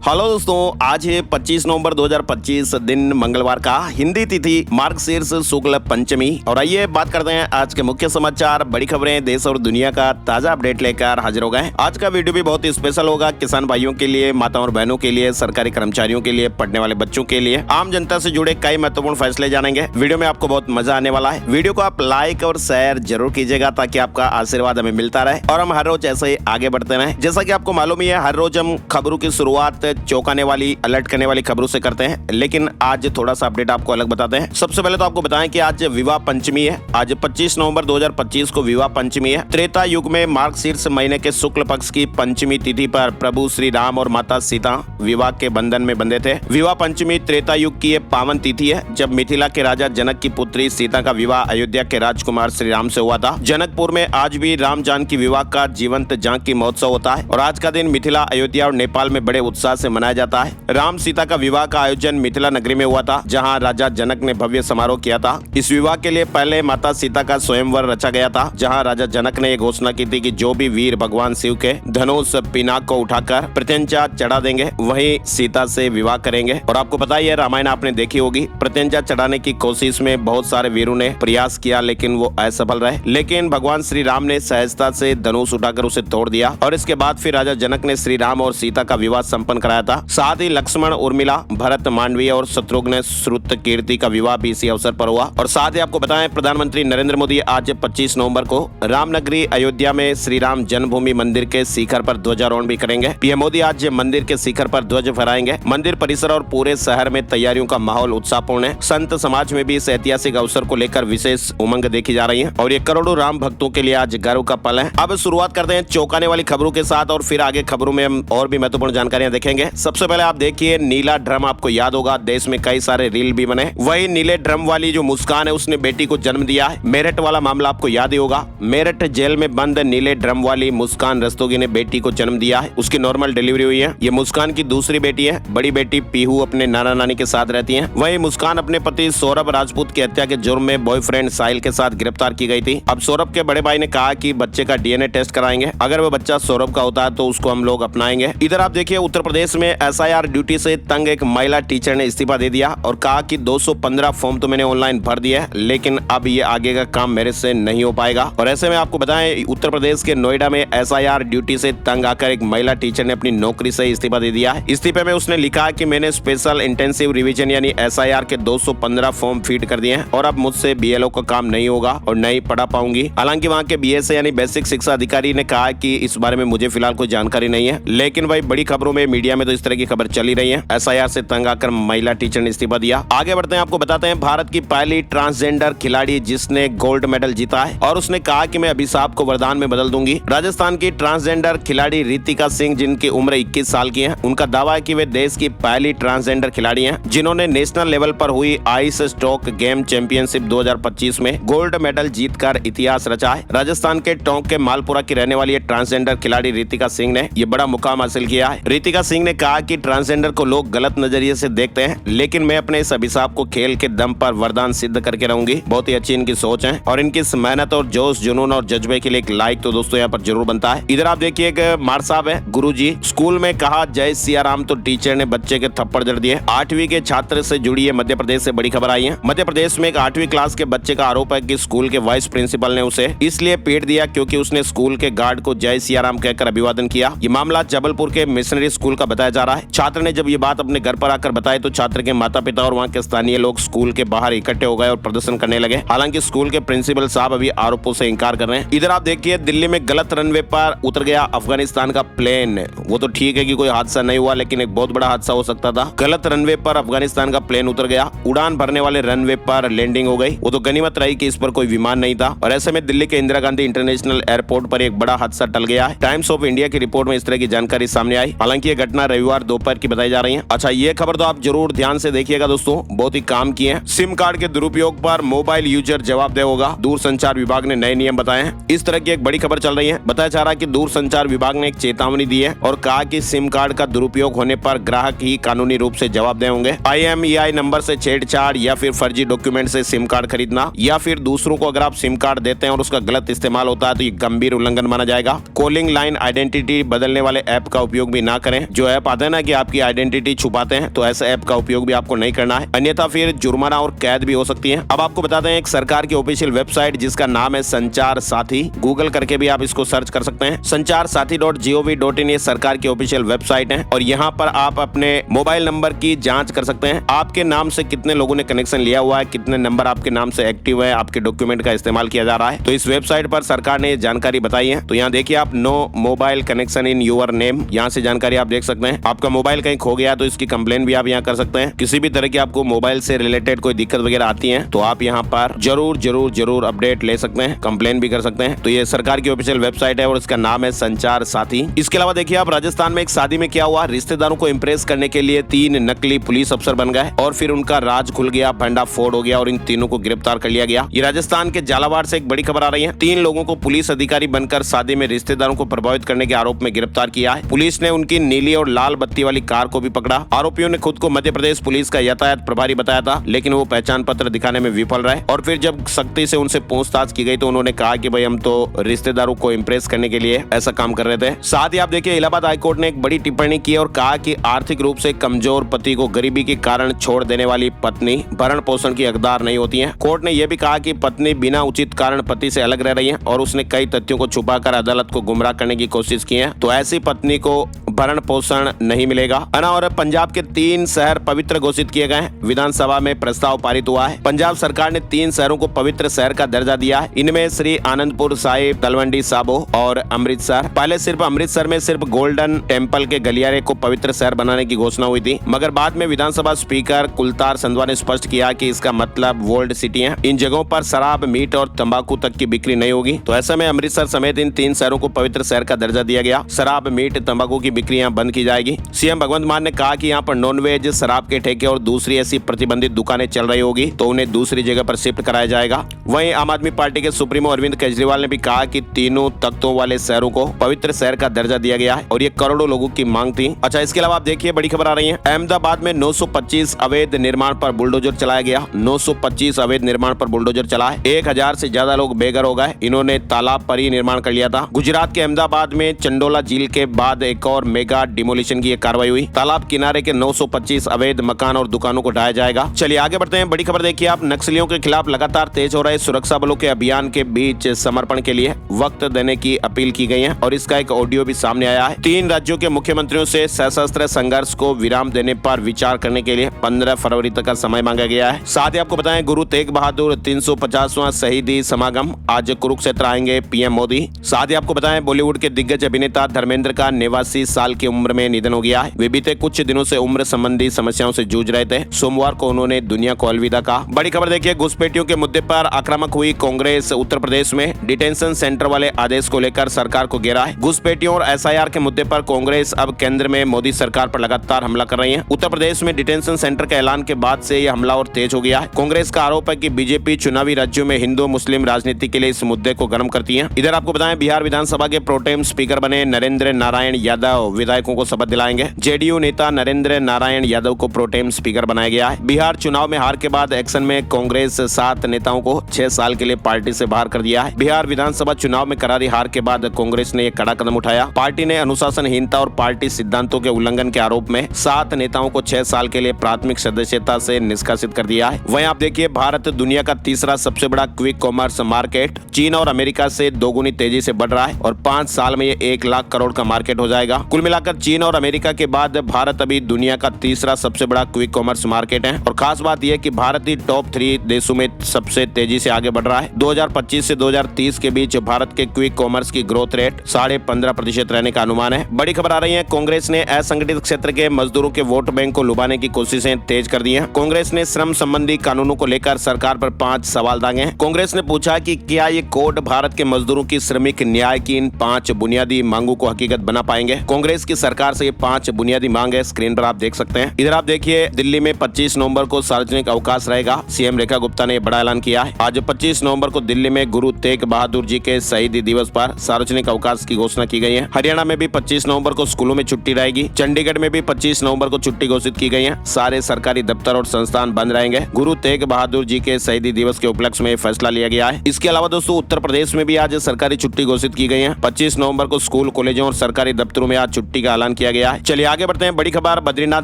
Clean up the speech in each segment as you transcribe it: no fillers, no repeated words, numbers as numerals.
Hello दोस्तों, आज है 25 नवंबर 2025 दिन मंगलवार का, हिंदी तिथि मार्गशीर्ष शुक्ल पंचमी। और आइए बात करते हैं आज के मुख्य समाचार, बड़ी खबरें, देश और दुनिया का ताजा अपडेट लेकर हाजिर हो गए। आज का वीडियो भी बहुत ही स्पेशल होगा, किसान भाइयों के लिए, माताओं और बहनों के लिए, सरकारी कर्मचारियों के लिए, पढ़ने वाले बच्चों के लिए, आम जनता से जुड़े कई महत्वपूर्ण फैसले जानेंगे। वीडियो में आपको बहुत मजा आने वाला है। वीडियो को आप लाइक और शेयर जरूर कीजिएगा ताकि आपका आशीर्वाद हमें मिलता रहे और हम हर रोज ऐसे ही आगे बढ़ते रहे। जैसा कि आपको मालूम ही है, हर रोज हम खबरों की शुरुआत चौंकाने वाली, अलर्ट करने वाली खबरों से करते हैं, लेकिन आज थोड़ा सा अपडेट आपको अलग बताते हैं। सबसे पहले तो आपको बताएं कि आज विवाह पंचमी है। आज 25 नवंबर 2025 को विवाह पंचमी है। त्रेता युग में मार्गशीर्ष महीने के शुक्ल पक्ष की पंचमी तिथि पर प्रभु श्री राम और माता सीता विवाह के बंधन में बंधे थे। विवाह पंचमी त्रेता युग की एक पावन तिथि है, जब मिथिला के राजा जनक की पुत्री सीता का विवाह अयोध्या के राजकुमार श्री राम से हुआ था। जनकपुर में आज भी राम जानकी विवाह का जीवंत झांकी महोत्सव होता है और आज का दिन मिथिला, अयोध्या और नेपाल में बड़े उत्साह से मनाया जाता है। राम सीता का विवाह का आयोजन मिथिला नगरी में हुआ था, जहां राजा जनक ने भव्य समारोह किया था। इस विवाह के लिए पहले माता सीता का स्वयंवर रचा गया था, जहां राजा जनक ने एक घोषणा की थी कि जो भी वीर भगवान शिव के धनुष पिनाक को उठाकर प्रत्यंचा चढ़ा देंगे, वही सीता से विवाह करेंगे। और आपको पता ही है, रामायण आपने देखी होगी। प्रत्यंचा चढ़ाने की कोशिश में बहुत सारे वीरों ने प्रयास किया, लेकिन वो असफल रहे। लेकिन भगवान श्री राम ने सहजता से धनुष उठाकर उसे तोड़ दिया और इसके बाद फिर राजा जनक ने श्री राम और सीता का विवाह संपन्न कराया था। साथ ही लक्ष्मण, उर्मिला, भरत, मांडवी और शत्रुघ्न श्रुत कीर्ति का विवाह भी इसी अवसर पर हुआ। और साथ ही आपको बताएं, प्रधानमंत्री नरेंद्र मोदी आज 25 नवंबर को रामनगरी अयोध्या में श्री राम जन्मभूमि मंदिर के शिखर पर ध्वजारोहण भी करेंगे। पीएम मोदी आज मंदिर के शिखर पर ध्वज फहराएंगे। मंदिर परिसर और पूरे शहर में तैयारियों का माहौल उत्साहपूर्ण है। संत समाज में भी इस ऐतिहासिक अवसर को लेकर विशेष उमंग देखी जा रही है और ये करोड़ों राम भक्तों के लिए आज गर्व का पल है। अब शुरुआत करते हैं चौंकाने वाली खबरों के साथ और फिर आगे खबरों में हम और भी महत्वपूर्ण जानकारियां देखेंगे। सबसे पहले आप देखिए, नीला ड्रम। आपको याद होगा, देश में कई सारे रील भी बने। वही नीले ड्रम वाली जो मुस्कान है, उसने बेटी को जन्म दिया है। मेरठ वाला मामला आपको याद ही होगा। मेरठ जेल में बंद नीले ड्रम वाली मुस्कान रस्तोगी ने बेटी को जन्म दिया है। उसकी नॉर्मल डिलीवरी हुई है। ये मुस्कान की दूसरी बेटी है। बड़ी बेटी पीहू अपने नाना नानी के साथ रहती है। वही मुस्कान अपने पति सौरभ राजपूत की हत्या के जुर्म में बॉयफ्रेंड साहिल के साथ गिरफ्तार की गई थी। अब सौरभ के बड़े भाई ने कहा कि बच्चे का डीएनए टेस्ट कराएंगे, अगर वो बच्चा सौरभ का होता है तो उसको हम लोग अपनाएंगे। इधर आप देखिए, उत्तर प्रदेश में एसआईआर ड्यूटी से तंग एक महिला टीचर ने इस्तीफा दे दिया और कहा कि 215 फॉर्म तो मैंने ऑनलाइन भर दिया है, लेकिन अब ये आगे का काम मेरे से नहीं हो पाएगा। और ऐसे में आपको बताएं, उत्तर प्रदेश के नोएडा में एसआईआर ड्यूटी से तंग आकर एक महिला टीचर ने अपनी नौकरी से इस्तीफा दे दिया है। इस्तीफे में उसने लिखा कि मैंने स्पेशल इंटेंसिव रिवीजन यानी एसआईआर के 215 फॉर्म फीड कर दिए हैं और अब मुझसे बीएलओ का काम नहीं होगा और नहीं पढ़ा पाऊंगी। हालांकि वहाँ के बीएसए यानी बेसिक शिक्षा अधिकारी ने कहा कि इस बारे में मुझे फिलहाल कोई जानकारी नहीं है, लेकिन भाई बड़ी खबरों में, मीडिया में तो इस तरह की खबर चली रही है। एसआईआर से तंग आकर महिला टीचर ने इस्तीफा दिया। आगे बढ़ते हैं, आपको बताते हैं भारत की पहली ट्रांसजेंडर खिलाड़ी जिसने गोल्ड मेडल जीता है और उसने कहा कि मैं अभिशाप को वरदान में बदल दूंगी। राजस्थान की ट्रांसजेंडर खिलाड़ी रितिका सिंह, जिनकी उम्र 21 साल की है, उनका दावा है कि वे देश की पहली ट्रांसजेंडर खिलाड़ी हैं जिन्होंने नेशनल लेवल पर हुई आइस स्टॉक गेम चैंपियनशिप 2025 में गोल्ड मेडल जीतकर इतिहास रचा है। राजस्थान के टोंक के मालपुरा की रहने वाली ट्रांसजेंडर खिलाड़ी रितिका सिंह ने यह बड़ा मुकाम हासिल किया है। रितिका सिंह ने कहा कि ट्रांसजेंडर को लोग गलत नजरिए से देखते हैं, लेकिन मैं अपने इस अभिशाप को खेल के दम पर वरदान सिद्ध करके रहूंगी। बहुत ही अच्छी इनकी सोच है और इनकी इस मेहनत और जोश, जुनून और जज्बे के लिए एक लाइक तो दोस्तों यहाँ पर जरूर बनता है। इधर आप देखिए, एक मार साहब है, गुरुजी स्कूल में कहा जय सिया राम तो टीचर ने बच्चे के थप्पड़ जड़ दिए। 8वीं के छात्र से जुड़ी है मध्य प्रदेश से बड़ी खबर आई है। मध्य प्रदेश में एक 8वीं क्लास के बच्चे का आरोप है कि स्कूल के वाइस प्रिंसिपल ने उसे इसलिए पीट दिया क्योंकि उसने स्कूल के गार्ड को जय सिया राम कहकर अभिवादन किया। ये मामला जबलपुर के मिशनरी स्कूल का बताया जा रहा है। छात्र ने जब ये बात अपने घर पर आकर बताई तो छात्र के माता पिता और वहाँ के स्थानीय लोग स्कूल के बाहर इकट्ठे हो गए और प्रदर्शन करने लगे। हालांकि स्कूल के प्रिंसिपल साहब अभी आरोपों से इंकार कर रहे हैं। इधर आप देखिए, दिल्ली में गलत रनवे पर उतर गया अफगानिस्तान का प्लेन। वो तो ठीक है कि कोई हादसा नहीं हुआ, लेकिन एक बहुत बड़ा हादसा हो सकता था। गलत रनवे पर अफगानिस्तान का प्लेन उतर गया। उड़ान भरने वाले रनवे पर लैंडिंग हो गई। वो तो गनीमत रही कि इस पर कोई विमान नहीं था और ऐसे में दिल्ली के इंदिरा गांधी इंटरनेशनल एयरपोर्ट पर एक बड़ा हादसा टल गया है। टाइम्स ऑफ इंडिया की रिपोर्ट में इस तरह की जानकारी सामने आई। हालांकि ये घटना रविवार दोपहर की बताई जा रही है। अच्छा, ये खबर तो आप जरूर ध्यान से देखिएगा दोस्तों, बहुत ही काम की है। सिम कार्ड के दुरुपयोग पर मोबाइल यूजर जवाबदेह होगा, दूरसंचार विभाग ने नए नियम बताए हैं। इस तरह की एक बड़ी खबर चल रही है। बताया जा रहा है कि दूरसंचार विभाग ने एक चेतावनी दी है और कहा कि सिम कार्ड का दुरुपयोग होने पर ग्राहक ही कानूनी रूप से जवाबदेह होंगे। IMEI नंबर से छेड़छाड़ या फिर फर्जी डॉक्यूमेंट से सिम कार्ड खरीदना या फिर दूसरों को अगर आप सिम कार्ड देते हैं और उसका गलत इस्तेमाल होता है तो ये गंभीर उल्लंघन माना जाएगा। कॉलिंग लाइन आइडेंटिटी बदलने वाले ऐप का उपयोग भी ना करें। जो ऐप आते हैं ना कि आपकी आइडेंटिटी छुपाते हैं, तो ऐसे ऐप का उपयोग भी आपको नहीं करना है, अन्यथा फिर जुर्माना और कैद भी हो सकती है। अब आपको बताते हैं एक सरकार की ऑफिशियल वेबसाइट जिसका नाम है संचार साथी, गूगल करके भी आप इसको सर्च कर सकते हैं। संचार साथी.gov.in ये सरकार की ऑफिशियल वेबसाइट है और यहाँ पर आप अपने मोबाइल नंबर की जांच कर सकते हैं। आपके नाम से कितने लोगों ने कनेक्शन लिया हुआ है, कितने नंबर आपके नाम से एक्टिव है, आपके डॉक्यूमेंट का इस्तेमाल किया जा रहा है, तो इस वेबसाइट पर सरकार ने जानकारी बताई है। तो यहाँ देखिए आप no mobile connection in your name, यहाँ से जानकारी आप देख सकते हैं। आपका मोबाइल कहीं खो गया तो इसकी कंप्लेन भी आप यहाँ कर सकते हैं। किसी भी तरह की आपको मोबाइल से रिलेटेड कोई दिक्कत वगैरह आती है तो आप यहाँ पर जरूर अपडेट ले सकते हैं, कंप्लेन भी कर सकते हैं। तो ये सरकार की ऑफिशियल वेबसाइट है और इसका नाम है संचार साथी। इसके अलावा देखिए आप राजस्थान में एक शादी में क्या हुआ, रिश्तेदारों को इंप्रेस करने के लिए 3 नकली पुलिस अफसर बन गए और फिर उनका राज खुल गया, भंडा फोड़ हो गया और इन तीनों को गिरफ्तार कर लिया गया। ये राजस्थान के झालावाड़ से एक बड़ी खबर आ रही है। 3 लोगों को पुलिस अधिकारी बनकर शादी में रिश्तेदारों को प्रभावित करने के आरोप में गिरफ्तार किया है। पुलिस ने उनकी नीली और लाल बत्ती वाली कार को भी पकड़ा। आरोपियों ने खुद को मध्य प्रदेश पुलिस का यातायात प्रभारी बताया था, लेकिन वो पहचान पत्र दिखाने में विफल रहे और फिर जब सख्ती से उनसे पूछताछ की गई तो उन्होंने कहा कि भाई हम तो रिश्तेदारों को इंप्रेस करने के लिए ऐसा काम कर रहे थे। साथ ही आप देखिए इलाहाबाद हाईकोर्ट ने एक बड़ी टिप्पणी की और कहा कि आर्थिक रूप से कमजोर पति को गरीबी के कारण छोड़ देने वाली पत्नी भरण पोषण की हकदार नहीं होती है। कोर्ट ने यह भी कहा कि पत्नी बिना उचित कारण पति से अलग रह रही है और उसने कई तथ्यों को छुपाकर अदालत को गुमराह करने की कोशिश की है, तो ऐसी पत्नी को भरण पोषण नहीं मिलेगा। और पंजाब के 3 शहर पवित्र घोषित किए गए हैं। विधानसभा में प्रस्ताव पारित हुआ है। पंजाब सरकार ने 3 शहरों को पवित्र शहर का दर्जा दिया है। इनमें श्री आनंदपुर साहिब, तलवंडी साबो और अमृतसर। पहले सिर्फ अमृतसर में सिर्फ गोल्डन टेम्पल के गलियारे को पवित्र शहर बनाने की घोषणा हुई थी, मगर बाद में विधानसभा स्पीकर कुलतार संधवा ने स्पष्ट किया कि इसका मतलब वर्ल्ड सिटी है, इन जगहों पर शराब, मीट और तंबाकू तक की बिक्री नहीं होगी। तो ऐसे में अमृतसर समेत इन 3 शहरों को पवित्र शहर का दर्जा दिया गया। शराब, मीट, तंबाकू की बिक्री यहाँ बंद की जाएगी। सीएम भगवंत मान ने कहा कि यहाँ पर नॉनवेज, शराब के ठेके और दूसरी ऐसी प्रतिबंधित दुकानें चल रही होगी तो उन्हें दूसरी जगह पर शिफ्ट कराया जाएगा। वहीं आम आदमी पार्टी के सुप्रीमो अरविंद केजरीवाल ने भी कहा कि तीनों तख्तों वाले शहरों को पवित्र शहर का दर्जा दिया गया है और ये करोड़ों लोगों की मांग थी। अच्छा, इसके अलावा आप देखिए बड़ी खबर आ रही है। अहमदाबाद में 925 अवैध निर्माण पर बुलडोजर चलाया गया। 925 अवैध निर्माण पर बुलडोजर चला है। 1000 से ज्यादा लोग बेघर हो गए। इन्होंने तालाब पर ही निर्माण कर लिया था। गुजरात के अहमदाबाद में चंडोला झील के बाद एक और मेगा डिमोलिशन की कार्रवाई हुई। तालाब किनारे के 925 अवैध मकान और दुकानों को ढाया जाएगा। चलिए आगे बढ़ते हैं। बड़ी खबर देखिए आप, नक्सलियों के खिलाफ लगातार तेज हो रहे सुरक्षा बलों के अभियान के बीच समर्पण के लिए वक्त देने की अपील की गई है और इसका एक ऑडियो भी सामने आया है। 3 राज्यों के मुख्यमंत्रियों से सशस्त्र संघर्ष को विराम देने पर विचार करने के लिए 15 फरवरी तक का समय मांगा गया है। साथ ही आपको बताएं गुरु तेग बहादुर 350वां शहीदी समागम, आज कुरुक्षेत्र आएंगे पीएम मोदी। साथ ही आपको बताएं बॉलीवुड के दिग्गज अभिनेता धर्मेंद्र का 89 साल की उम्र में निधन हो गया है। वे बीते कुछ दिनों से उम्र संबंधी समस्याओं से जूझ रहे थे। सोमवार को उन्होंने दुनिया को अलविदा कहा। बड़ी खबर देखिए, घुसपैठियों के मुद्दे पर आक्रामक हुई कांग्रेस। उत्तर प्रदेश में डिटेंशन सेंटर वाले आदेश को लेकर सरकार को घेरा है। घुसपैठियों और एसआईआर के मुद्दे पर कांग्रेस अब केंद्र में मोदी सरकार पर लगातार हमला कर रही है। उत्तर प्रदेश में डिटेंशन सेंटर के ऐलान के बाद से यह हमला और तेज हो गया है। कांग्रेस का आरोप है कि बीजेपी चुनावी राज्यों में हिंदू मुस्लिम राजनीति के लिए इस मुद्दे को गर्म करती है। इधर आपको बताएं बिहार विधानसभा के प्रोटेम स्पीकर बने नरेंद्र नारायण यादव विधायकों को शपथ दिलाएंगे। जेडीयू नेता नरेंद्र नारायण यादव को प्रोटेम स्पीकर बनाया गया है। बिहार चुनाव में हार के बाद एक्शन में कांग्रेस 7 नेताओं को 6 साल के लिए पार्टी से बाहर कर दिया है। बिहार विधानसभा चुनाव में करारी हार के बाद कांग्रेस ने एक कड़ा कदम उठाया। पार्टी ने अनुशासनहीनता और पार्टी सिद्धांतों के उल्लंघन के आरोप में 7 नेताओं को 6 साल के लिए प्राथमिक सदस्यता से निष्कासित कर दिया है। वहीं आप देखिए भारत दुनिया का तीसरा सबसे बड़ा क्विक कॉमर्स मार्केट चीन और अमेरिका से 2 गुनी तेजी से बढ़ रहा है और 5 साल में ये 1 लाख करोड़ का मार्केट हो जाएगा। कुल मिलाकर चीन और अमेरिका के बाद भारत अभी दुनिया का तीसरा सबसे बड़ा क्विक कॉमर्स मार्केट है और खास बात यह कि भारत ही टॉप 3 देशों में सबसे तेजी से आगे बढ़ रहा है। 2025 से 2030 के बीच भारत के क्विक कॉमर्स की ग्रोथ रेट 15.5% रहने का अनुमान है। बड़ी खबर आ रही है, कांग्रेस ने असंगठित क्षेत्र के मजदूरों के वोट बैंक को लुभाने की कोशिशें तेज कर दी हैं। कांग्रेस ने श्रम संबंधी कानूनों को लेकर सरकार पर 5 सवाल दागे हैं। कांग्रेस ने पूछा कि क्या ये कोड भारत के मजदूरों की श्रमिक न्याय की इन 5 बुनियादी मांगों को हकीकत बना पाएंगे। कांग्रेस की सरकार से ये 5 बुनियादी मांग है, स्क्रीन पर आप देख सकते हैं। इधर आप देखिए दिल्ली में 25 नवंबर को सार्वजनिक अवकाश रहेगा। सीएम रेखा गुप्ता ने बड़ा ऐलान किया है। आज 25 नवंबर को दिल्ली में गुरु तेग बहादुर जी के शहीदी दिवस पर सार्वजनिक अवकाश की घोषणा की गई है। हरियाणा में भी 25 नवंबर को स्कूलों में छुट्टी रहेगी। चंडीगढ़ में भी 25 नवंबर को छुट्टी घोषित की गई है। सारे सरकारी दफ्तर और संस्थान बंद रहेंगे। गुरु तेग बहादुर जी के शहीदी दिवस के उपलक्ष्य में फैसला लिया गया है। इसके अलावा दोस्तों उत्तर प्रदेश में भी आज सरकारी छुट्टी घोषित की गई है। 25 नवंबर को स्कूल, कॉलेजों और सरकारी दफ्तरों में आज छुट्टी का ऐलान किया गया है। चलिए आगे बढ़ते हैं। बड़ी खबर बद्रीनाथ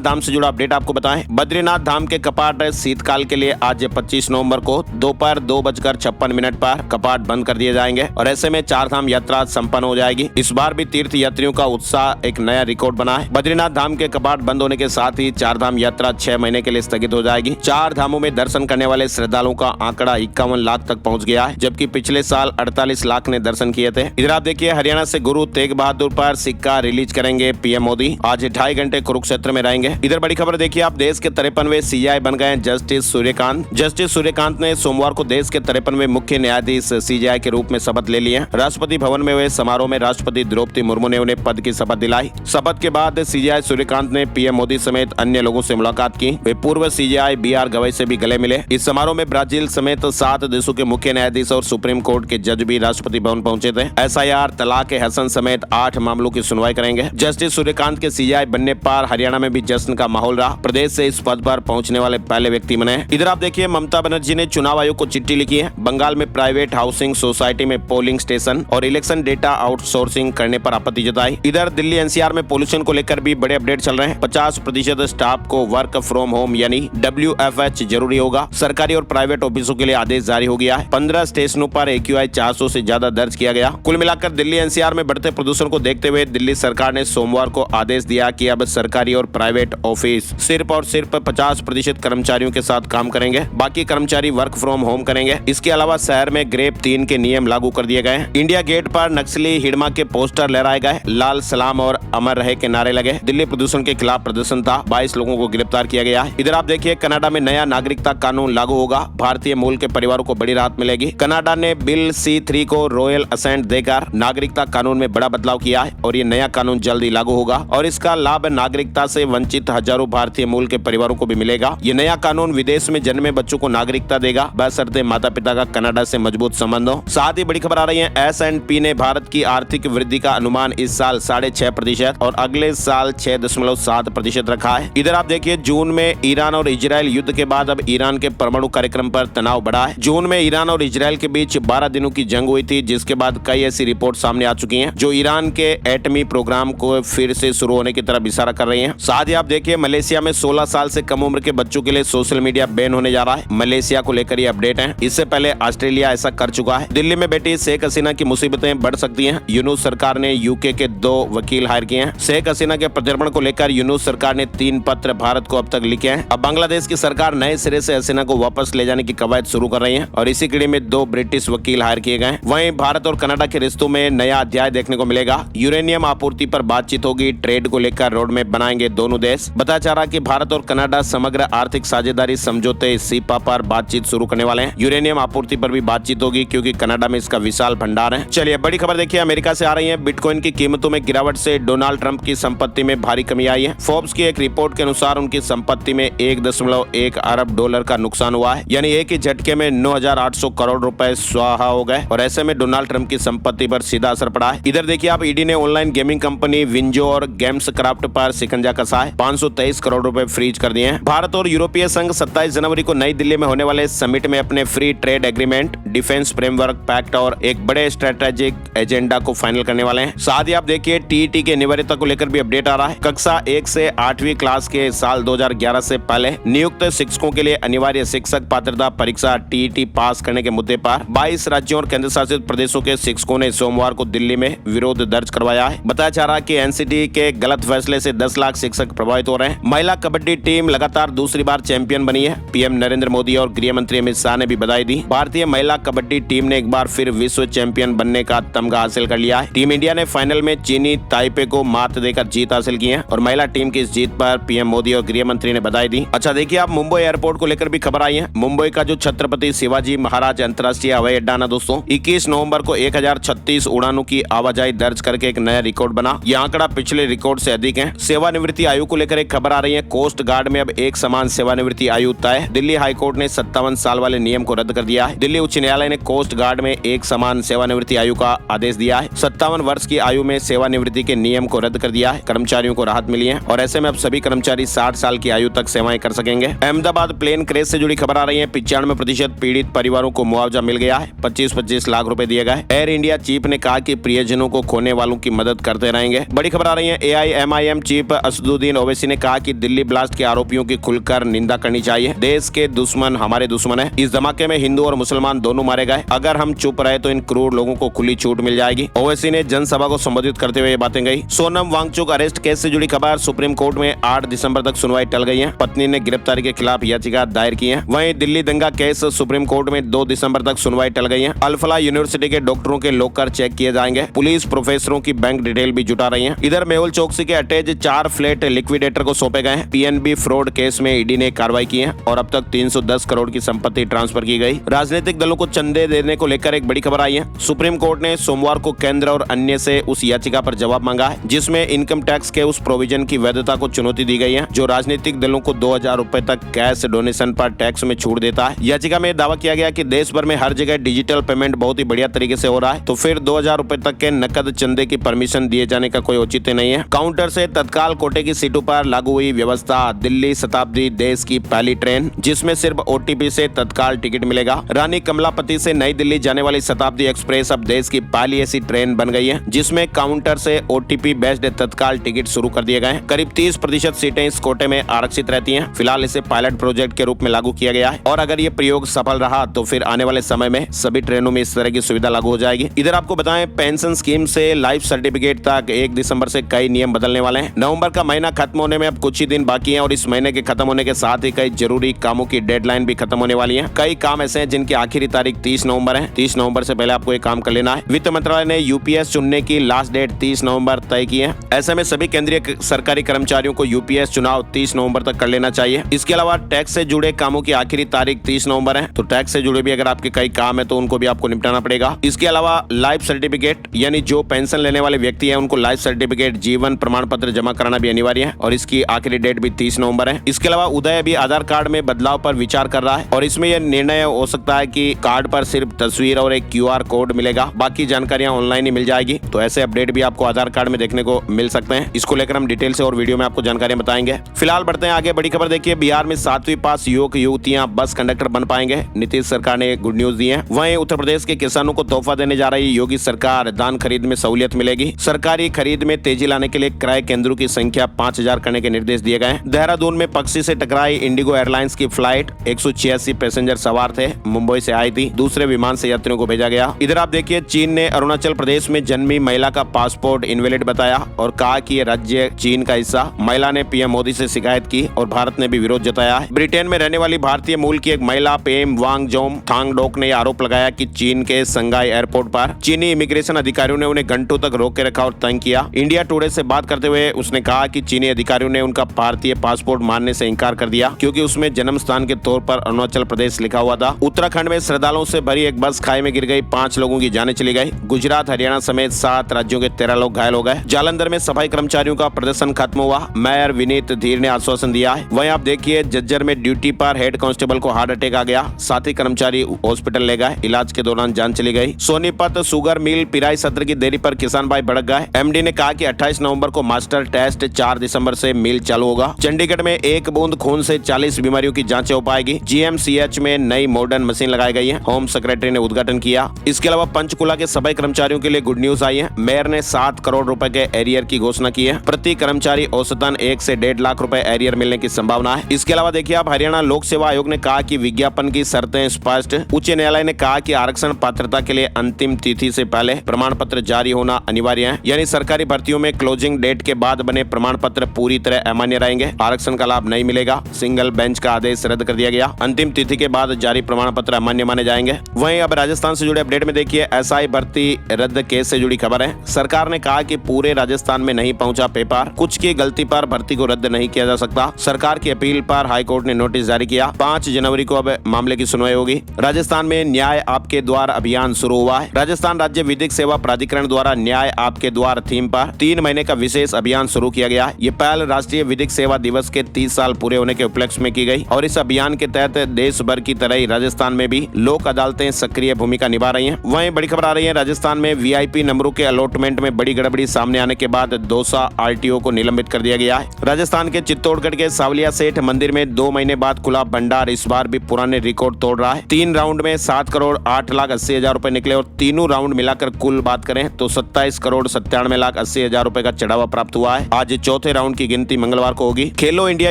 धाम से जुड़ा अपडेट आपको बताएं। बद्रीनाथ धाम के कपाट शीतकाल के लिए आज 25 नवंबर को दोपहर 2:56 पर कपाट बंद कर दिए जाएंगे और ऐसे में चार धाम यात्रा संपन्न हो जाएगी। इस बार भी तीर्थ यात्रियों का उत्साह एक नया रिकॉर्ड बना है। बद्रीनाथ धाम के कपाट बंद होने के साथ ही चार धाम यात्रा 6 महीने के लिए स्थगित हो जाएगी। चार धामों में दर्शन करने वाले श्रद्धालुओं का आंकड़ा 51 लाख तक पहुंच गया है, जबकि पिछले साल 48 लाख ने दर्शन किए थे। इधर आप देखिए हरियाणा से गुरु तेग बहादुर पर सिक्का रिलीज करेंगे पीएम मोदी। आज 2.5 घंटे कुरुक्षेत्र में रहेंगे। इधर बड़ी खबर देखिए आप, देश के 53वें सीजेआई बन गए जस्टिस सूर्यकांत। जस्टिस सूर्यकांत ने सोमवार को देश के 53वें मुख्य न्यायाधीश सीजेआई के रूप में शपथ ले लिए। राष्ट्रपति भवन में हुए समारोह में राष्ट्रपति द्रौपदी मुर्मू ने उन्हें पद की शपथ दिलाई। शपथ के बाद सीजेआई सूर्यकांत ने पीएम मोदी समेत अन्य लोगों से मुलाकात की। वे पूर्व सीजेआई बीआर गवई से भी गले मिले। इस समारोह में ब्राजील समेत 7 देशों के मुख्य न्यायाधीश और सुप्रीम कोर्ट के जज भी राष्ट्रपति भवन पहुंचे थे। एसआईआर, तलाक ए हसन समेत 8 मामलों की सुनवाई करेंगे। जस्टिस सूर्यकांत के सीजेआई बनने पर हरियाणा में भी जश्न का माहौल रहा। प्रदेश से इस पद पर पहुंचने वाले पहले व्यक्ति बने। इधर आप देखिए ममता बनर्जी ने चुनाव आयोग को चिट्ठी लिखी है। बंगाल में प्राइवेट हाउसिंग सोसाइटी में पोलिंग स्टेशन और इलेक्शन डेटा आउटसोर्सिंग करने पर आपत्ति जताई। इधर दिल्ली एनसीआर में पोल्यूशन को लेकर भी बड़े अपडेट चल रहे हैं। 50% स्टाफ को वर्क फ्रॉम होम यानी WFH जरूरी होगा। सरकारी और प्राइवेट ऑफिसों के लिए आदेश जारी हो गया है। 15 स्टेशनों पर AQI 400 से ज्यादा दर्ज किया गया। कुल मिलाकर दिल्ली एनसीआर में बढ़ते प्रदूषण को देखते हुए दिल्ली सरकार ने सोमवार को आदेश दिया कि अब सरकारी और प्राइवेट ऑफिस सिर्फ और सिर्फ 50% कर्मचारियों के साथ काम करेंगे, बाकी कर्मचारी वर्क फ्रॉम होम करेंगे। इसके अलावा शहर में ग्रेप 3 के नियम लागू कर दिए गए हैं। इंडिया गेट पर नक्सली हिडमा के पोस्टर लहराए गए। लाल सलाम और अमर रहे के नारे लगे। दिल्ली प्रदूषण के खिलाफ प्रदर्शन था। 22 लोगों को गिरफ्तार किया गया है। इधर आप देखिए कनाडा में नया नागरिकता कानून लागू होगा। भारतीय मूल के परिवारों को बड़ी राहत मिलेगी। कनाडा ने बिल C3 को रॉयल असेंट देकर नागरिकता कानून में बड़ा बदलाव किया है और ये नया कानून जल्द ही लागू होगा और इसका लाभ नागरिकता से वंचित हजारों भारतीय मूल के परिवारों को भी मिलेगा। ये नया कानून विदेश में जन्मे बच्चों को नागरिकता देगा, बशर्ते माता पिता का कनाडा से मजबूत संबंध हो। साथ ही बड़ी खबर आ रही है, S&P ने भारत की आर्थिक वृद्धि का अनुमान इस साल 6.5% और अगले साल 6.7% रखा है। इधर आप देखिए जून में ईरान और इजराइल युद्ध के बाद अब ईरान के परमाणु कार्यक्रम पर तनाव बढ़ा है। जून में ईरान और इजराइल के बीच 12 दिनों की जंग हुई थी, जिसके बाद कई ऐसी रिपोर्ट सामने आ चुकी हैं जो ईरान के एटमी प्रोग्राम को फिर से शुरू होने की तरफ इशारा कर रही हैं। साथ ही आप देखिए मलेशिया में 16 साल से कम उम्र के बच्चों के लिए सोशल मीडिया बैन होने जा रहा है। मलेशिया को लेकर ये अपडेट है। इससे पहले ऑस्ट्रेलिया ऐसा कर चुका है। दिल्ली में बेटी शेख हसीना की मुसीबतें बढ़ सकती हैं। यूनुस सरकार ने यूके के 2 वकील हायर किए हैं। शेख हसीना के प्रत्यर्पण को लेकर यूनुस सरकार ने 3 पत्र भारत को अब तक लिखे हैं। अब बांग्लादेश की सरकार नए सिरे से हसीना को वापस ले जाने की कवायद शुरू कर रही है और इसी कड़ी में 2 ब्रिटिश वकील हायर किए गए। वहीं भारत और कनाडा के रिश्तों में नया अध्याय देखने को मिलेगा। यूरेनियम आपूर्ति पर बातचीत होगी। ट्रेड को लेकर रोड मैप बनाएंगे दोनों देश। बताया जा रहा कि भारत और कनाडा समग्र आर्थिक साझेदारी समझौते सीपा पर बातचीत शुरू करने वाले हैं। यूरेनियम आपूर्ति पर भी बातचीत होगी क्योंकि कनाडा में इसका विशाल भंडार है। चलिए बड़ी खबर देखिए अमेरिका से आ रही है। बिटकॉइन की कीमतों में गिरावट से डोनाल्ड ट्रंप की संपत्ति में भारी कमी आई है। फोर्ब्स की एक रिपोर्ट के अनुसार उनकी संपत्ति में 1.1 अरब डॉलर का नुकसान हुआ है, यानी एक ही झटके में 9,800 करोड़ रुपए स्वाहा हो गए और ऐसे में डोनाल्ड ट्रंप की संपत्ति पर सीधा असर पड़ा है। इधर देखिए आप ईडी ने ऑनलाइन गेमिंग कंपनी विंजो और गेम्स क्राफ्ट पर शिकंजा कसा है। 523 करोड़ रुपए फ्रीज कर दिए हैं। भारत और यूरोपीय संघ 27 जनवरी को नई दिल्ली में होने वाले समिट में अपने free trade agreement, defence framework pact और एक बड़े स्ट्रेटेजिक एजेंडा को फाइनल करने वाले हैं। साथ ही आप देखिए टीईटी के अनिवार्यता को लेकर भी अपडेट आ रहा है। कक्षा 1 से 8वीं क्लास के साल 2011 से पहले नियुक्त शिक्षकों के लिए अनिवार्य शिक्षक पात्रता परीक्षा टीईटी पास करने के मुद्दे पर 22 राज्यों और केंद्र शासित प्रदेशों के शिक्षकों ने सोमवार को दिल्ली में विरोध दर्ज करवाया है। बताया जा रहा है कि एनसीटी के गलत फैसले से 10 लाख शिक्षक प्रभावित हो रहे हैं। महिला कबड्डी टीम लगातार दूसरी बार चैंपियन बनी है। पीएम नरेंद्र मोदी और गृह मंत्री अमित शाह ने भी बधाई दी। भारतीय महिला कबड्डी टीम ने एक बार फिर विश्व चैंपियन बनने का तमगा हासिल कर लिया है। टीम इंडिया ने फाइनल में चीनी ताइपे को मात देकर जीत हासिल की है और महिला टीम की इस जीत पर पीएम मोदी और गृह मंत्री ने बधाई दी। अच्छा देखिए आप मुंबई एयरपोर्ट को लेकर भी खबर आई है। मुंबई का जो छत्रपति शिवाजी महाराज अंतर्राष्ट्रीय हवाई अड्डा ना दोस्तों, 21 नवंबर को 1036 उड़ानों की आवाजाही दर्ज करके एक नया रिकॉर्ड बना। यह आंकड़ा पिछले रिकॉर्ड से अधिक है। सेवानिवृत्ति आयु को लेकर एक खबर आ रही है। कोस्ट गार्ड में अब एक समान सेवानिवृत्ति आयु तय है। दिल्ली हाईकोर्ट ने 57 साल वाले नियम को रद्द कर दिया है। दिल्ली उच्च न्यायालय ने कोस्ट गार्ड में एक समान सेवानिवृत्ति आयु का आदेश दिया है। 57 वर्ष की आयु में सेवानिवृत्ति के नियम को रद्द कर दिया है। कर्मचारियों को राहत मिली है और ऐसे में अब सभी कर्मचारी 60 साल की आयु तक सेवाएं कर सकेंगे। अहमदाबाद प्लेन क्रैश से जुड़ी खबर आ रही है। 95% पीड़ित परिवारों को मुआवजा मिल गया है। 25-25 लाख रुपए दिए गए। एयर इंडिया चीफ ने कहा कि प्रियजनों को खोने वालों की मदद करते रहेंगे। बड़ी खबर आ रही है। AIMIM चीफ असदुद्दीन ओवैसी ने कहा कि दिल्ली ब्लास्ट के आरोपियों की खुलकर निंदा करनी चाहिए। देश के दुश्मन हमारे दुश्मन है। इस धमाके में हिंदू और मुसलमान दोनों मारे गए। अगर हम चुप रहे तो इन क्रूर लोगों को खुली छूट मिल जाएगी। ओवैसी ने जनसभा को संबोधित करते हुए ये बातें कही। सोनम वांगचुक अरेस्ट केस से जुड़ी खबर। सुप्रीम कोर्ट में 8 दिसंबर तक सुनवाई टल गई है। पत्नी ने गिरफ्तारी के खिलाफ याचिका दायर की है। वहीं दिल्ली दंगा केस सुप्रीम कोर्ट में 2 दिसंबर तक सुनवाई टल गई है। अल-फलाह यूनिवर्सिटी के डॉक्टरों के लॉकर चेक किए जाएंगे। पुलिस प्रोफेसरों की बैंक डिटेल भी जुटा रही है। इधर मेहुल चोकसी के अटैच 4 फ्लैट लिक्विडेटर को सौंपे गए हैं। PNB फ्रॉड केस में ईडी ने कार्रवाई की है और अब तक 310 करोड़ की संपत्ति ट्रांसफर की गई। राजनीतिक दलों को चंदे देने को लेकर एक बड़ी खबर आई है। सुप्रीम कोर्ट ने सोमवार को केंद्र और अन्य से उस याचिका पर जवाब मांगा है जिसमें इनकम टैक्स के उस प्रोविजन की वैधता को चुनौती दी गई है जो राजनीतिक दलों को 2000 रुपए तक कैश डोनेशन पर टैक्स में छूट देता है। याचिका में दावा किया गया कि देश भर में हर जगह डिजिटल पेमेंट बहुत ही बढ़िया तरीके से हो रहा है, तो फिर 2000 रुपए तक के नकद चंदे की परमिशन दिए जाने का कोई औचित्य नहीं है। काउंटर से तत्काल कोटे की सीटों पर लागू हुई व्यवस्था। दिल्ली शताब्दी देश की पहली ट्रेन जिसमें सिर्फ OTP से तत्काल टिकट मिलेगा। रानी कमलापति से नई दिल्ली जाने वाली शताब्दी एक्सप्रेस अब देश की पहली ऐसी ट्रेन बन गई है जिसमें काउंटर से OTP बेस्ड तत्काल टिकट शुरू कर दिए गए हैं। करीब 30% सीटें इस कोटे में आरक्षित रहती हैं। फिलहाल इसे पायलट प्रोजेक्ट के रूप में लागू किया गया है और अगर ये प्रयोग सफल रहा तो फिर आने वाले समय में सभी ट्रेनों में इस तरह की सुविधा लागू हो जाएगी। इधर आपको बताएं, पेंशन स्कीम से लाइफ सर्टिफिकेट तक 1 दिसंबर से कई नियम बदलने वाले हैं। नवंबर का महीना खत्म होने में अब कुछ ही दिन बाकी हैं और इस महीने के खत्म होने के साथ ही कई जरूरी कामों की डेडलाइन भी खत्म होने वाली है। कई काम ऐसे हैं जिनकी आखिरी तारीख 30 नवंबर है। 30 नवंबर से पहले आपको ये काम कर लेना है। वित्त मंत्रालय ने UPS चुनने की लास्ट डेट 30 नवंबर तय की है। ऐसे में सभी केंद्रीय सरकारी कर्मचारियों को UPS चुनाव 30 नवंबर तक कर लेना चाहिए। इसके अलावा टैक्स से जुड़े कामों की आखिरी तारीख 30 नवंबर है, तो टैक्स से जुड़े भी अगर आपके कई काम है तो उनको भी आपको निपटाना पड़ेगा। इसके अलावा लाइफ सर्टिफिकेट यानी जो पेंशन लेने वाले व्यक्ति हैं उनको लाइफ सर्टिफिकेट जीवन प्रमाण पत्र जमा कराना भी अनिवार्य है और इसकी आखिरी डेट भी 30 नवंबर है। इसके अलावा उदय भी आधार कार्ड में बदलाव पर विचार कर रहा है और इसमें यह निर्णय हो सकता है कि कार्ड पर सिर्फ तस्वीर और एक QR कोड मिलेगा, बाकी जानकारियां ऑनलाइन ही मिल जाएगी। तो ऐसे अपडेट भी आपको आधार कार्ड में देखने को मिल सकते हैं। इसको लेकर हम डिटेल से और वीडियो में आपको जानकारियां बताएंगे। फिलहाल बढ़ते हैं आगे। बड़ी खबर देखिए, बिहार में 7वीं पास युवक युवतियां बस कंडक्टर बन पाएंगे। नीतीश सरकार ने गुड न्यूज दी है। वहीं उत्तर प्रदेश के किसानों को तोहफा देने जा रही योगी सरकार, धान खरीद में सहूलियत मिलेगी। सरकारी खरीद में तेजी लाने के लिए क्रय केंद्रों की संख्या 5000 करने के निर्देश दिए गए। देहरादून में पक्षी से टकराई इंडिगो एयरलाइंस की फ्लाइट, 186 पैसेंजर सवार थे, मुंबई से आई थी। दूसरे विमान से यात्रियों को भेजा गया। इधर आप देखिए, चीन ने अरुणाचल प्रदेश में जन्मी महिला का पासपोर्ट इनवैलिड बताया और कहा कि ये राज्य चीन का हिस्सा। महिला ने PM मोदी से शिकायत की और भारत ने भी विरोध जताया है। ब्रिटेन में रहने वाली भारतीय मूल की एक महिला पेम वांगजोम थांगडोक ने आरोप लगाया कि चीन के संगाई एयरपोर्ट पर चीनी इमिग्रेशन अधिकारियों ने उन्हें घंटों तक रोक के रखा और तंग किया। इंडिया टुडे से बात करते हुए उसने कहा कि चीनी अधिकारियों ने उनका भारतीय पासपोर्ट मानने से इनकार कर दिया क्योंकि उसमें जन्म स्थान के तौर पर अरुणाचल प्रदेश लिखा हुआ था। उत्तराखंड में श्रद्धालुओं से भरी एक बस खाई में गिर गई, 5 लोगों की जानें चली गई। गुजरात हरियाणा समेत 7 राज्यों के 13 लोग घायल हो गए। जालंधर में सफाई कर्मचारियों का प्रदर्शन खत्म हुआ। मेयर विनीत धीर ने आश्वासन दिया है। वहीं आप देखिए, जज्जर में ड्यूटी पर हेड कांस्टेबल को हार्ट अटैक आ गया। साथी कर्मचारी हॉस्पिटल ले गए, इलाज के दौरान जान चली गई। सोनीपत शुगर मिल पिराई सत्र की देरी पर किसान भाई भड़क गए। MD ने कहा कि 28 नवंबर को मास्टर टेस्ट, 4 दिसंबर से मिल चालू होगा। चंडीगढ़ में 1 बूंद खून से 40 बीमारियों की जांचें हो पाएगी। GMCH में नई मॉडर्न मशीन लगाई गई है। होम सेक्रेटरी ने उद्घाटन किया। इसके अलावा पंचकुला के सफाई कर्मचारियों के लिए गुड न्यूज आई है। मेयर ने 7 करोड़ रुपए के एरियर की घोषणा की है। प्रति कर्मचारी औसतन 1 से 1.5 लाख रुपए एरियर मिलने की संभावना है। इसके अलावा देखिए आप, हरियाणा लोक सेवा आयोग ने कहा कि विज्ञापन की शर्तें स्पष्ट। उच्च न्यायालय ने कहा कि आरक्षण पात्रता के लिए अंतिम तिथि से पहले प्रमाण पत्र जारी होना अनिवार्य है, यानी सरकारी भर्तियों में क्लोजिंग डेट के बाद बने प्रमाण पत्र पूरी तरह अमान्य रहेंगे। आरक्षण का लाभ नहीं मिलेगा। सिंगल बेंच का आदेश रद्द कर दिया गया। अंतिम तिथि के बाद जारी प्रमाण पत्र अमान्य माने जाएंगे। वहीं अब राजस्थान से जुड़े अपडेट में देखिए, SI भर्ती रद्द केस से जुड़ी खबर है। सरकार ने कहा कि पूरे राजस्थान में नहीं पहुंचा पेपर, कुछ की गलती पर भर्ती को रद्द नहीं किया जा सकता। सरकार की अपील पर हाईकोर्ट ने नोटिस जारी किया। 5 जनवरी को अब मामले की सुनवाई होगी। राजस्थान में न्याय आपके द्वार अभियान शुरू हुआ है। राजस्थान राज्य विधिक सेवा प्राधिकरण द्वारा न्याय आपके द्वार थीम पर 3 महीने का विशेष अभियान शुरू किया गया। ये पहल राष्ट्रीय विधिक सेवा दिवस के 30 साल पूरे होने के उपलक्ष्य में की गई और इस अभियान के तहत देश भर की तरह ही राजस्थान में भी लोक अदालतें सक्रिय भूमिका निभा रही हैं। वहीं बड़ी खबर आ रही है, राजस्थान में VIP नंबरों के अलॉटमेंट में बड़ी गड़बड़ी सामने आने के बाद दौसा RTO को निलंबित कर दिया गया है। राजस्थान के चित्तौड़गढ़ के सावलिया सेठ मंदिर में 2 महीने बाद खुला भंडार इस बार भी पुराने रिकॉर्ड तोड़ रहा है। 3 राउंड में 7 करोड़ 8 लाख 80 हजार रुपए निकले और तीनों राउंड मिलाकर कुल बात करें तो 27 करोड़ 97 लाख 1,80,000 रुपए का चढ़ावा प्राप्त हुआ है। आज चौथे राउंड की गिनती मंगलवार को होगी। खेलो इंडिया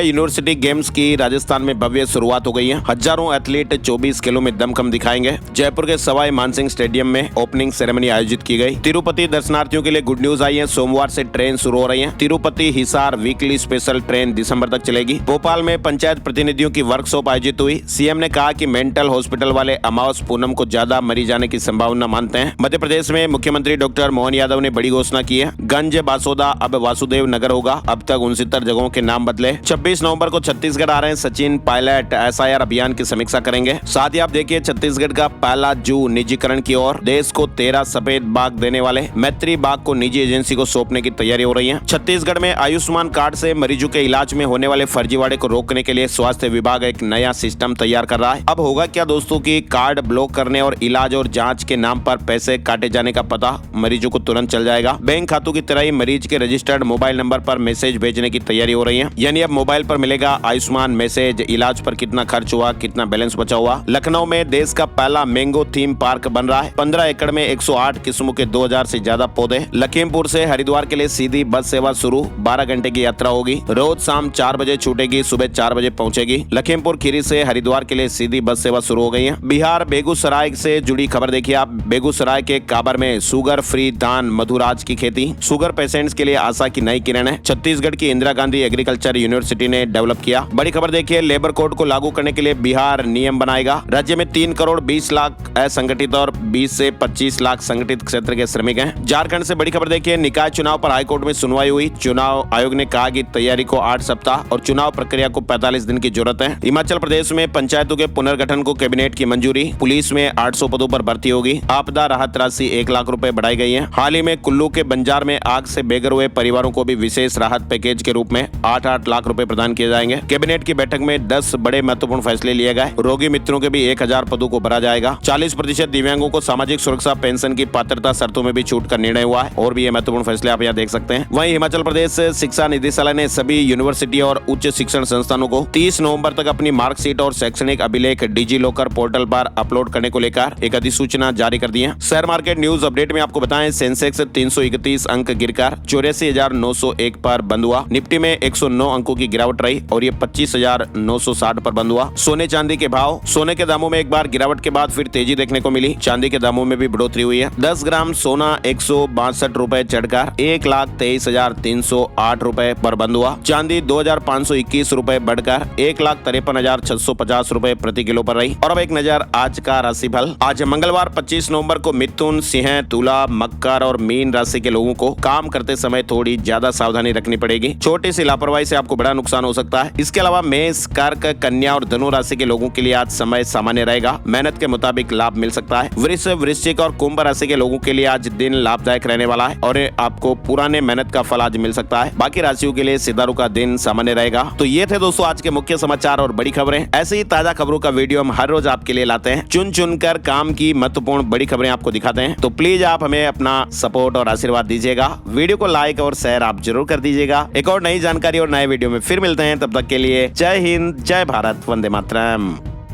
यूनिवर्सिटी गेम्स की राजस्थान में भव्य शुरुआत हो गई है। हजारों एथलीट 24 खेलों में दमखम दिखाएंगे। जयपुर के सवाई मानसिंह स्टेडियम में ओपनिंग सेरेमनी आयोजित की गई। तिरुपति दर्शनार्थियों के लिए गुड न्यूज आई है। सोमवार से ट्रेन शुरू हो रही है। Tirupati Hisar weekly special train दिसंबर तक चलेगी। भोपाल में पंचायत प्रतिनिधियों की वर्कशॉप आयोजित हुई। सीएम ने कहा कि मेंटल हॉस्पिटल वाले अमावस पूनम को ज्यादा मरी जाने की संभावना मानते हैं। मध्य प्रदेश में मुख्यमंत्री डॉक्टर मोहन यादव ने बड़ी घोषणा की है। गंज बासोदा अब वासुदेव नगर होगा। अब तक 69 जगहों के नाम बदले। 26 नवंबर को छत्तीसगढ़ आ रहे हैं सचिन पायलट। SIR अभियान की समीक्षा करेंगे। साथ ही आप देखिए छत्तीसगढ़ का पहला जू निजीकरण की ओर। देश को 13 सफेद बाघ देने वाले मैत्री बाघ को निजी एजेंसी को सौंपने की तैयारी हो रही है। छत्तीसगढ़ में आयुष्मान कार्ड से मरीजों के इलाज में होने वाले फर्जीवाड़े को रोकने के लिए स्वास्थ्य विभाग एक नया सिस्टम तैयार कर रहा है। अब होगा क्या दोस्तों की कार्ड ब्लॉक करने और इलाज और जांच के नाम पर पैसे काटे जाने का पता मरीजों को तुरंत चल जाएगा। बैंक खातों की तरह ही मरीज के रजिस्टर्ड मोबाइल नंबर पर मैसेज भेजने की तैयारी हो रही है। यानी अब मोबाइल पर मिलेगा आयुष्मान मैसेज, इलाज पर कितना खर्च हुआ, कितना बैलेंस बचा हुआ। लखनऊ में देश का पहला मैंगो थीम पार्क बन रहा है। 15 एकड़ में 108 किस्मों के 2000 से ज्यादा पौधे। लखीमपुर से हरिद्वार के लिए सीधी बस सेवा शुरू। 12 घंटे की यात्रा होगी। रोज शाम 4 बजे छूटेगी, सुबह 4 बजे पहुंचेगी। लखीमपुर खीरी से हरिद्वार के लिए सीधी बस सेवा शुरू हो गई है। बिहार बेगूसराय से जुड़ी खबर देखिए आप। बेगूसराय के काबर में शुगर फ्री दान मधुराज की खेती। शुगर पेशेंट्स के लिए आशा की नई किरण है। छत्तीसगढ़ की इंदिरा गांधी एग्रीकल्चर यूनिवर्सिटी ने डेवलप किया। बड़ी खबर देखिए, लेबर कोड को लागू करने के लिए बिहार नियम बनाएगा। राज्य में 3 करोड़ 20 लाख असंगठित और 20 से 25 लाख संगठित क्षेत्र के श्रमिक हैं। झारखंड से बड़ी खबर देखिए, निकाय चुनाव पर हाईकोर्ट में सुनवाई हुई। चुनाव आयोग ने कहा कि तैयारी को 8 सप्ताह और चुनाव प्रक्रिया को 45 दिन की जरूरत है। हिमाचल प्रदेश में पंचायतों के पुनर्गठन को कैबिनेट की मंजूरी। पुलिस में 800 पदों पर भर्ती होगी। आपदा राहत राशि 1 लाख रुपए बढ़ाई गई है। हाल ही में कुल्लू के बंजार में आग से बेघर हुए परिवारों को भी विशेष राहत पैकेज के रूप में 8-8 लाख रुपए प्रदान किए जाएंगे। कैबिनेट की बैठक में 10 बड़े महत्वपूर्ण फैसले लिए गए। रोगी मित्रों के भी 1000 पदों को भरा जाएगा। 40% दिव्यांगों को सामाजिक सुरक्षा पेंशन की पात्रता शर्तों में भी छूट का निर्णय हुआ है। और भी ये महत्वपूर्ण फैसले आप यहाँ देख सकते हैं। वहीं हिमाचल प्रदेश शिक्षा निदेशालय ने सभी यूनिवर्सिटी और उच्च शिक्षण संस्थानों को 30 नवंबर तक अपनी मार्कशीट और शैक्षणिक अभिलेख डिजी लॉकर पोर्टल पर अपलोड करने को लेकर एक अधिसूचना जारी कर दी है। शेयर मार्केट न्यूज अपडेट में आपको बताएं, सेंसेक्स 331 अंक गिरकर 84,901 पर बंद हुआ। निफ्टी में 109 अंकों की गिरावट रही और ये 25,960 पर बंद हुआ। सोने चांदी के भाव। सोने के दामों में एक बार गिरावट के बाद फिर तेजी देखने को मिली। चांदी के दामों में भी बढ़ोतरी हुई है। 10 ग्राम सोना 162 रुपए चढ़कर 1,23,308 रुपए पर बंद हुआ। चांदी 2,521 रुपए बढ़कर 1,53,650 रुपए प्रति किलो पर रही। और अब एक नजर आज का राशिफल। आज मंगलवार 25 नवंबर को मिथुन, सिंह, तुला, मकर और मीन राशि के लोगों को काम करते समय थोड़ी ज्यादा सावधानी रखनी पड़ेगी। छोटी सी लापरवाही से आपको बड़ा नुकसान हो सकता है। इसके अलावा मेष, कर्क, कन्या और धनु राशि के लोगों के लिए आज समय सामान्य रहेगा। मेहनत के मुताबिक लाभ मिल सकता है। वृष, वृश्चिक और कुंभ राशि के लोगों के लिए आज दिन लाभदायक रहने वाला है और आपको पुराने मेहनत का फल आज मिल सकता है। बाकी राशियों के लिए सितारों का दिन सामान्य रहेगा। तो ये थे दोस्तों आज के मुख्य समाचार और बड़ी खबरें। ऐसे ही ताजा खबरों का वीडियो हम हर रोज आपके लिए लाते हैं। चुन चुनकर काम की महत्वपूर्ण बड़ी खबरें आपको दिखाते हैं। तो प्लीज आप हमें अपना सपोर्ट और आशीर्वाद दीजिएगा। वीडियो को लाइक और शेयर आप जरूर कर दीजिएगा। एक और नई जानकारी और नए वीडियो में फिर मिलते हैं। तब तक के लिए जय हिंद, जय भारत, वंदे मातरम।